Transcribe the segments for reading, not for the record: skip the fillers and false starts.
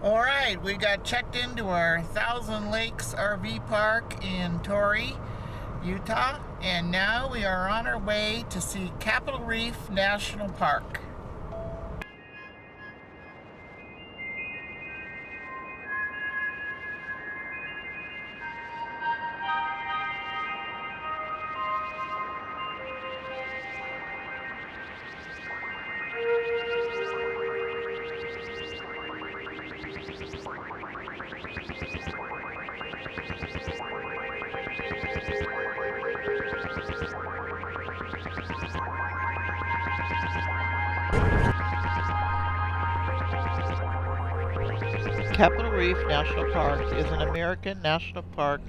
All right, we got checked into our Thousand Lakes RV Park in Torrey, Utah, and now we are on our way to see Capital Reef National Park. Capital Reef National Park is an American national park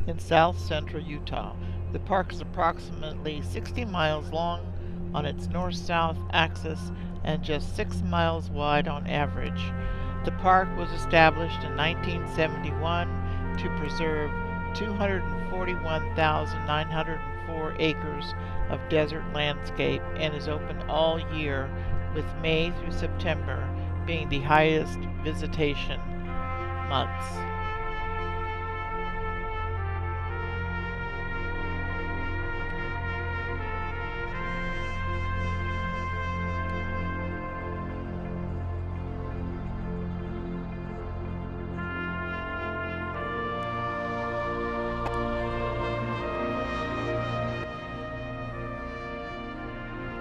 in south central Utah. The park is approximately 60 miles long on its north-south axis and just 6 miles wide on average. The park was established in 1971 to preserve 241,904 acres of desert landscape and is open all year, with May through September being the highest visitation months.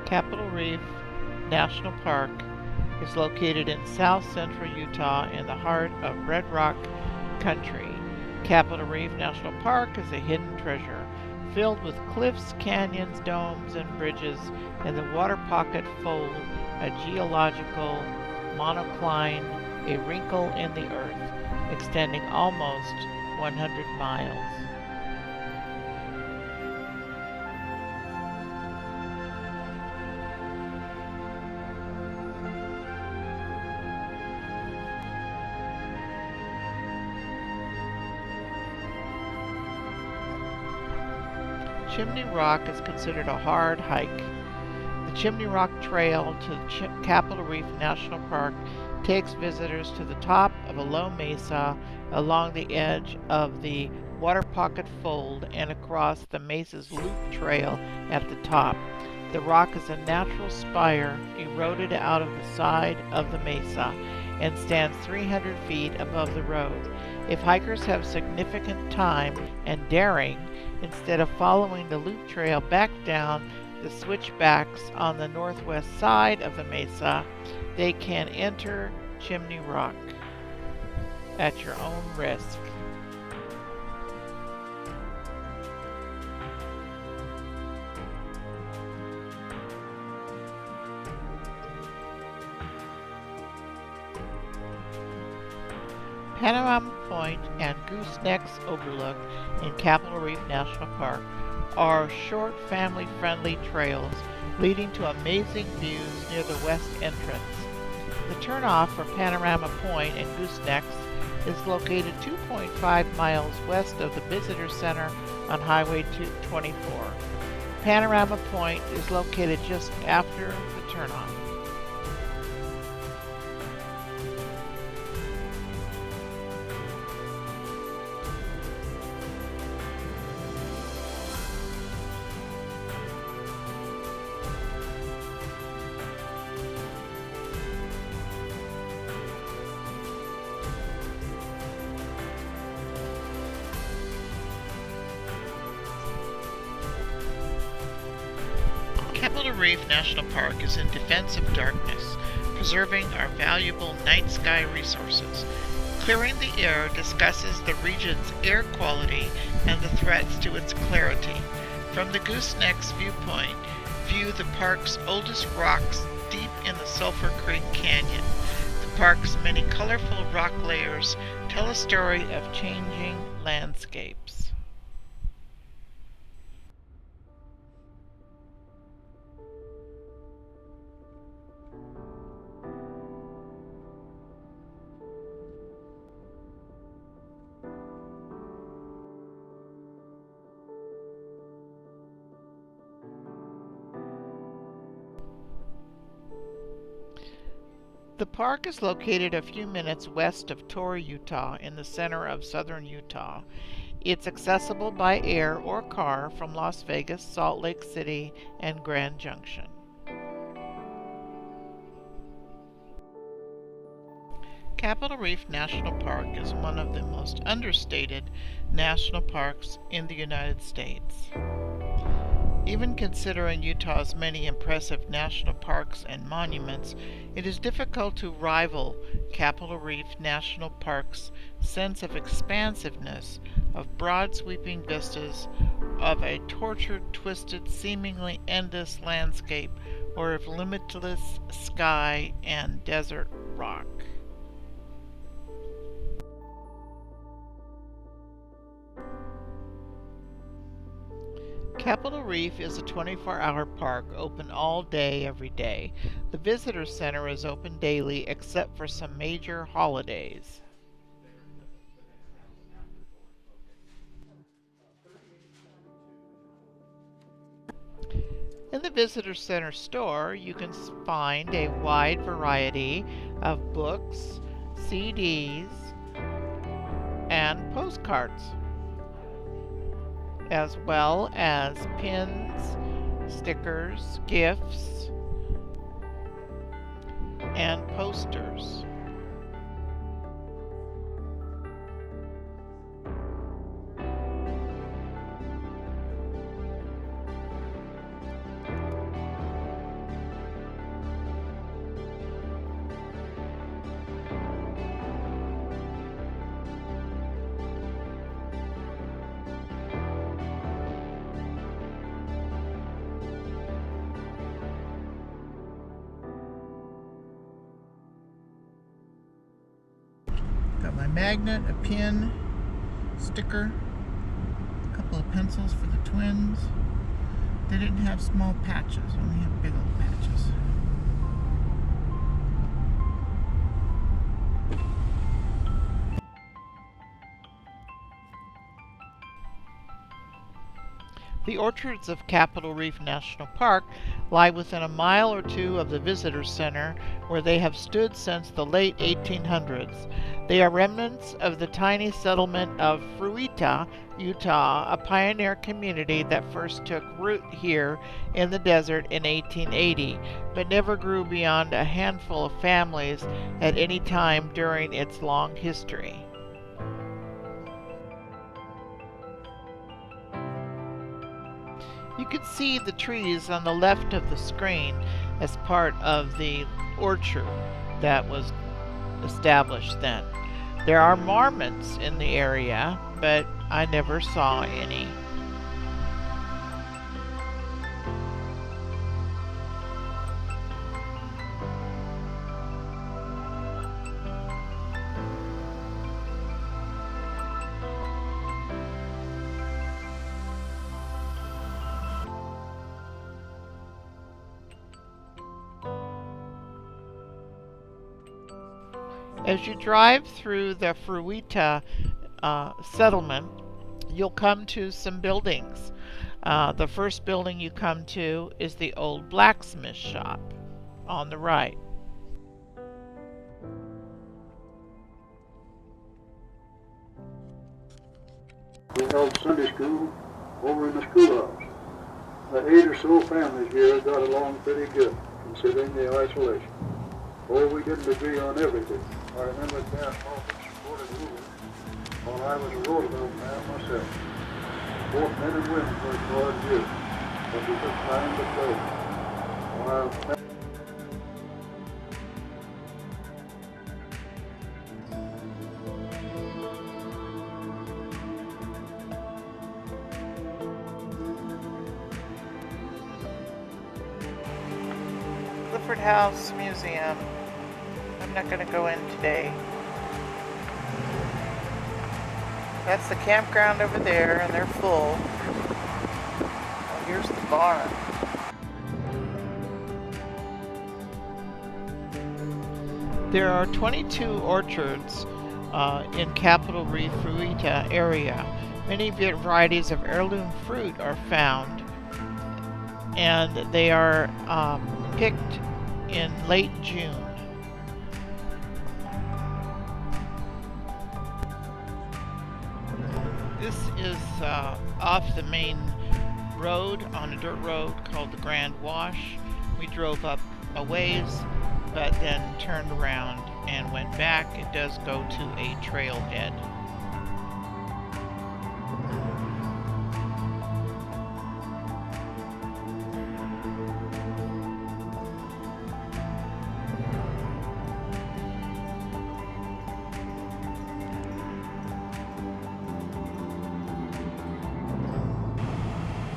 Capital Reef National Park is located in south central Utah in the heart of Red Rock country. Capital Reef National Park is a hidden treasure, filled with cliffs, canyons, domes, and bridges in the Water Pocket Fold, a geological monocline, a wrinkle in the earth, extending almost 100 miles. Chimney Rock is considered a hard hike. The Chimney Rock Trail to Capital Reef National Park takes visitors to the top of a low mesa along the edge of the Water Pocket Fold and across the mesa's loop trail at the top. The rock is a natural spire eroded out of the side of the mesa and stands 300 feet above the road. If hikers have significant time and daring, instead of following the loop trail back down the switchbacks on the northwest side of the mesa, they can enter Chimney Rock at your own risk. Panorama Point and Goosenecks Overlook in Capital Reef National Park are short, family-friendly trails leading to amazing views near the west entrance. The turnoff for Panorama Point and Goosenecks is located 2.5 miles west of the Visitor Center on Highway 224. Panorama Point is located just after the turnoff. Capital Reef National Park is in defense of darkness, preserving our valuable night sky resources. Clearing the Air discusses the region's air quality and the threats to its clarity. From the Goosenecks viewpoint, view the park's oldest rocks deep in the Sulphur Creek Canyon. The park's many colorful rock layers tell a story of changing landscapes. The park is located a few minutes west of Torrey, Utah, in the center of southern Utah. It's accessible by air or car from Las Vegas, Salt Lake City, and Grand Junction. Capital Reef National Park is one of the most understated national parks in the United States. Even considering Utah's many impressive national parks and monuments, it is difficult to rival Capital Reef National Park's sense of expansiveness, of broad sweeping vistas, of a tortured, twisted, seemingly endless landscape, or of limitless sky and desert rock. Capital Reef is a 24-hour park open all day, every day. The visitor center is open daily except for some major holidays. In the visitor center store, you can find a wide variety of books, CDs, and postcards, as well as pins, stickers, gifts, and posters. Got my magnet, a pin, sticker, a couple of pencils for the twins. They didn't have small patches, only have big old patches. The orchards of Capital Reef National Park lie within a mile or two of the visitor center, where they have stood since the late 1800s. They are remnants of the tiny settlement of Fruta, Utah, a pioneer community that first took root here in the desert in 1880, but never grew beyond a handful of families at any time during its long history. You can see the trees on the left of the screen as part of the orchard that was established then. There are Mormons in the area, but I never saw any. As you drive through the Fruta settlement, you'll come to some buildings. The first building you come to is the old blacksmith shop on the right. We held Sunday school over in the schoolhouse. The 8 or so families here got along pretty good, considering the isolation. Oh, we didn't agree on everything. I remember Dad often supported Hoover while I was a roadboat man myself. Both men and women worked hard here, but we took time to play. While Clifford House Museum. I'm not going to go in today. That's the campground over there, and they're full. Oh, here's the barn. There are 22 orchards in Capital Reef Fruta area. Many varieties of heirloom fruit are found, and they are picked in late June. This is off the main road on a dirt road called the Grand Wash. We drove up a ways, but then turned around and went back. It does go to a trailhead.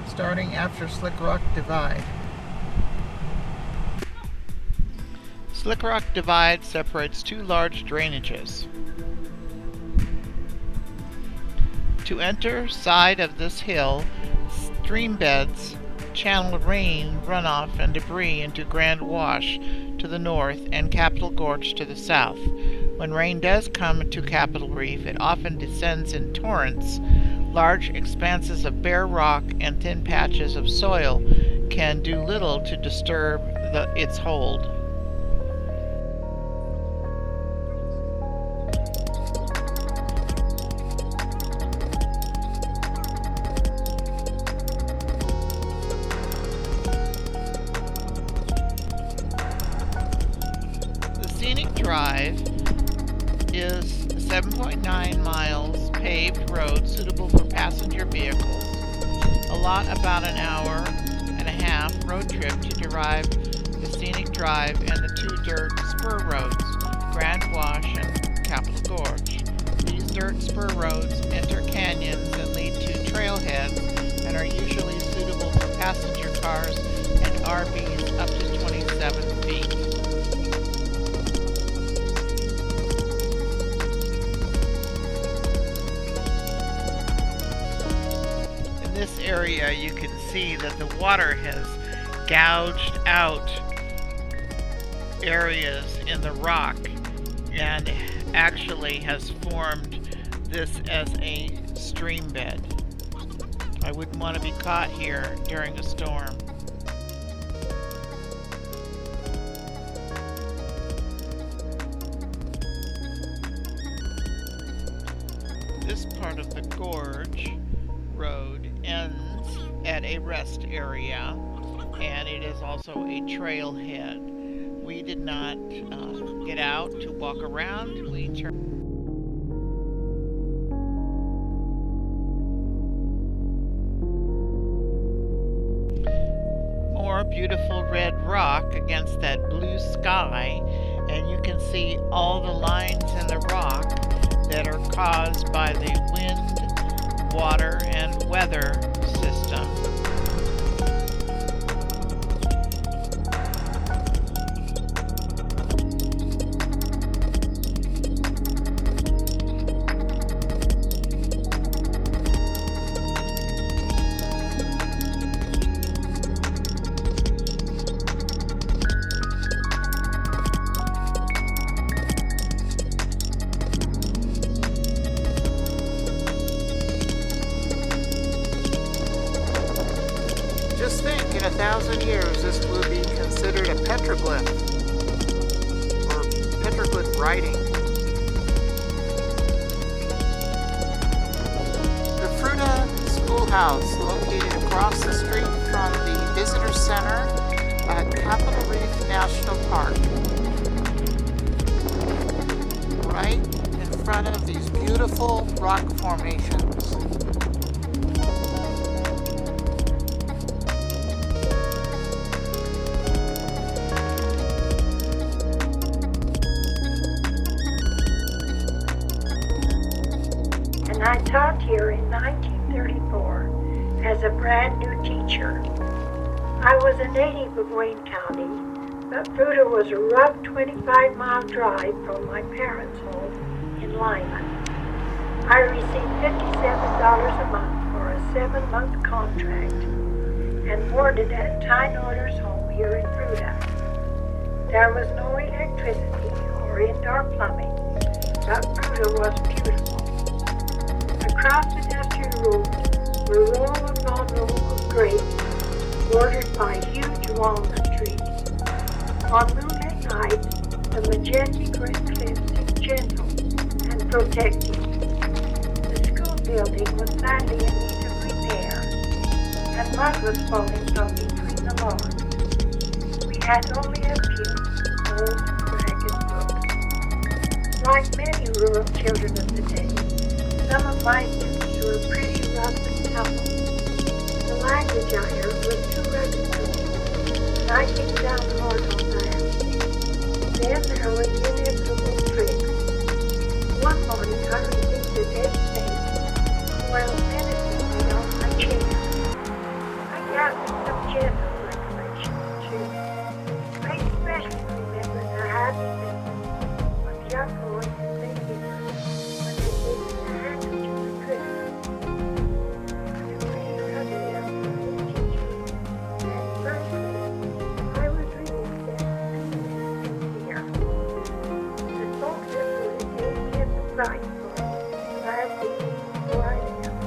Starting after Slick Rock Divide. Slick Rock Divide separates two large drainages. To enter side of this hill, stream beds channel rain runoff and debris into Grand Wash to the north and Capital Gorge to the south. When rain does come to Capital Reef, it often descends in torrents. Large expanses of bare rock and thin patches of soil can do little to disturb its hold. The scenic drive is 7.9 miles paved road suitable for passenger vehicles. A lot about an hour and a half road trip to derive the scenic drive and the two dirt spur roads, Grand Wash and Capital Gorge. These dirt spur roads enter canyons and lead to trailheads and are usually suitable for passenger cars and RVs up to 27 feet. This area, you can see that the water has gouged out areas in the rock and actually has formed this as a stream bed. I wouldn't want to be caught here during a storm. This part of the gorge road ends at a rest area, and it is also a trailhead. We did not get out to walk around. We turned. More beautiful red rock against that blue sky, and you can see all the lines in the rock that are caused by the wind, water, and weather system. Just think, in 1,000 years, this will be considered a petroglyph, or petroglyph writing. The Fruta Schoolhouse, located across the street from the Visitor Center at Capital Reef National Park. Right in front of these beautiful rock formations. I taught here in 1934 as a brand new teacher. I was a native of Wayne County, but Fruta was a rough 25-mile drive from my parents' home in Lyman. I received $57 a month for a 7-month contract and boarded at Tyne Oilers' home here in Fruta. There was no electricity or indoor plumbing, but Fruta was beautiful. Across the dusty road were row upon row of grapes bordered by huge walnut trees. On moonlit nights, the majestic red cliffs seemed gentle and protective. The school building was sadly in need of repair, and mud was falling from between the logs. We had only a few old ragged books. Like many rural children of the day, some of my books were pretty rough and tumbled. The language I heard was too rugged for me, and I came down hard on that. Then there was the inevitable tricks. One morning I received a dead snake while menacingly on my chair. I gathered some gentle recollections, too. I especially remember the happy memory of young boys and babies when they gave me the handkerchief for Christmas. I was pretty ugly after the teacher, and frankly, I was really sick and here. The folks at Fruta gave me a surprise party last evening before I left.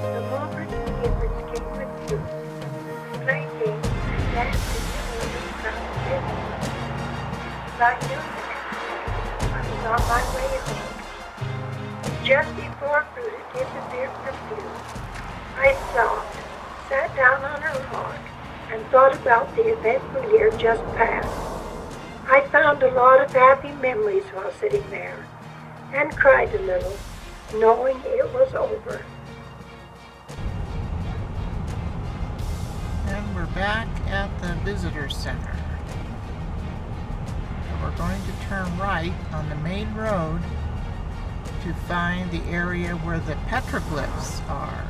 The Mormon givers came with food, played games, and danced in the early crowded business. As I knew the next day, I was on my way home. Just before Fruta disappeared from view, I stopped, sat down on a log, and thought about the eventful year just past. I found a lot of happy memories while sitting there, and cried a little, knowing it was over. And we're back at the visitor center. And we're going to turn right on the main road to find the area where the petroglyphs are.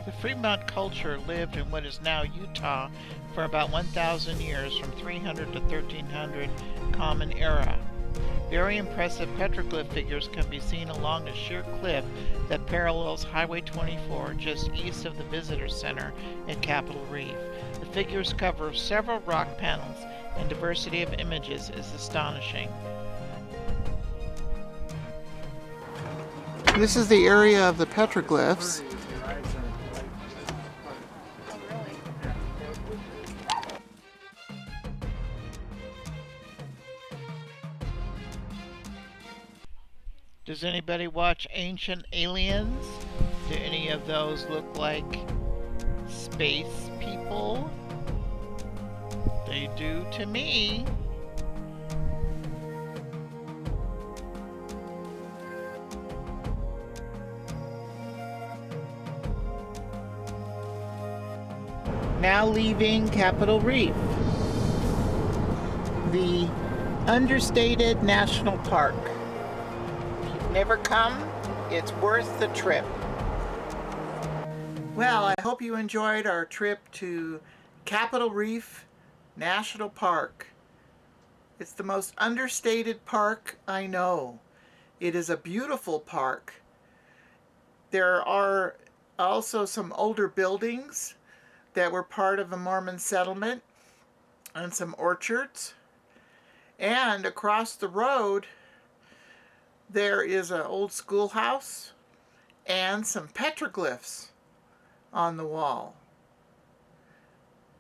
The Fremont culture lived in what is now Utah for about 1,000 years, from 300 to 1300 Common Era. Very impressive petroglyph figures can be seen along a sheer cliff that parallels Highway 24 just east of the Visitor Center at Capital Reef. The figures cover several rock panels, and diversity of images is astonishing. This is the area of the petroglyphs. Does anybody watch Ancient Aliens? Do any of those look like space people? They do to me. Now leaving Capital Reef, the Understated National Park. Never come, it's worth the trip. Well, I hope you enjoyed our trip to Capital Reef National Park. It's the most understated park I know. It is a beautiful park. There are also some older buildings that were part of a Mormon settlement and some orchards. And across the road there is an old schoolhouse and some petroglyphs on the wall.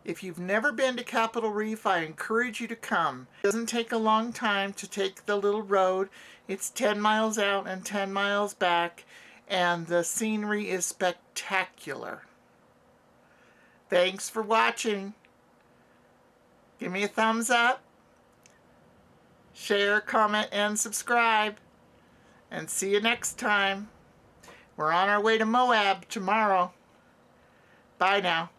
If you've never been to Capital Reef, I encourage you to come. It doesn't take a long time to take the little road. It's 10 miles out and 10 miles back, and the scenery is spectacular. Thanks for watching. Give me a thumbs up, share, comment, and subscribe. And see you next time. We're on our way to Moab tomorrow. Bye now.